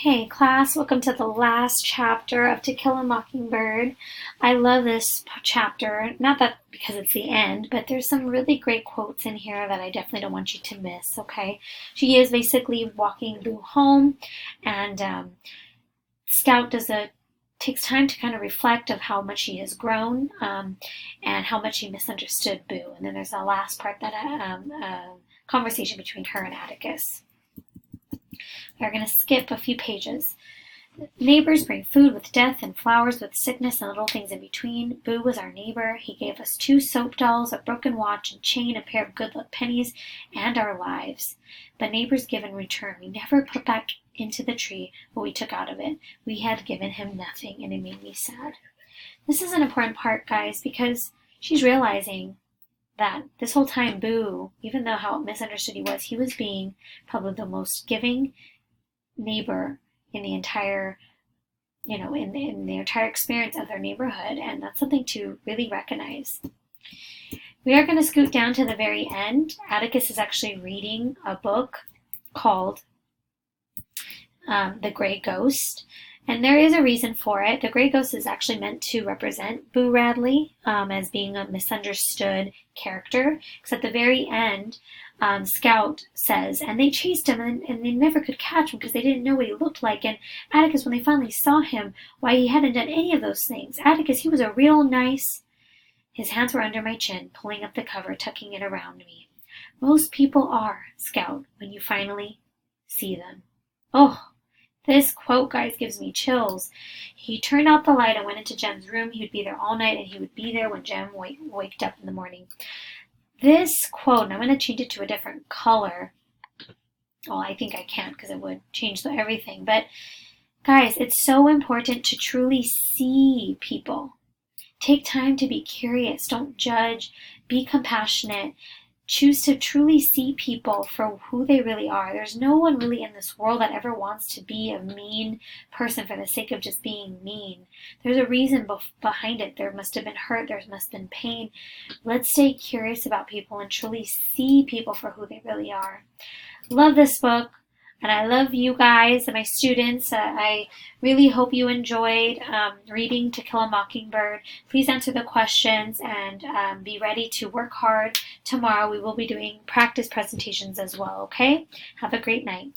Hey class, welcome to the last chapter of To Kill a Mockingbird. I love this chapter, not that because it's the end, but there's some really great quotes in here that I definitely don't want you to miss, okay? She is basically walking Boo home, and Scout takes time to kind of reflect of how much she has grown and how much she misunderstood Boo. And then there's the last part that conversation between her and Atticus. We're going to skip a few pages. Neighbors bring food with death and flowers with sickness and little things in between. Boo was our neighbor. He gave us 2 soap dolls, a broken watch and chain, a pair of good luck pennies, and our lives. But neighbors give in return. We never put back into the tree what we took out of it. We had given him nothing, and it made me sad. This is an important part, guys, because she's realizing that this whole time Boo, even though how misunderstood he was being probably the most giving neighbor in the entire, in the entire experience of their neighborhood, and that's something to really recognize. We are going to scoot down to the very end. Atticus is actually reading a book called The Gray Ghost, and there is a reason for it. The Gray Ghost is actually meant to represent Boo Radley as being a misunderstood character, because at the very end, Scout says, and they chased him and they never could catch him because they didn't know what he looked like. And Atticus, when they finally saw him, why, he hadn't done any of those things. Atticus, he was a real nice. His hands were under my chin, pulling up the cover, tucking it around me. Most people are, Scout, when you finally see them. Oh, this quote, guys, gives me chills. He turned out the light and went into Jem's room. He would be there all night, and he would be there when Jem waked up in the morning. This quote, and I'm going to change it to a different color. Well, I think I can't because it would change everything. But, guys, it's so important to truly see people. Take time to be curious. Don't judge. Be compassionate. Choose to truly see people for who they really are. There's no one really in this world that ever wants to be a mean person for the sake of just being mean. There's a reason behind it. There must have been hurt. There must have been pain. Let's stay curious about people and truly see people for who they really are. Love this book. And I love you guys and my students. I really hope you enjoyed reading To Kill a Mockingbird. Please answer the questions and be ready to work hard. Tomorrow we will be doing practice presentations as well, okay? Have a great night.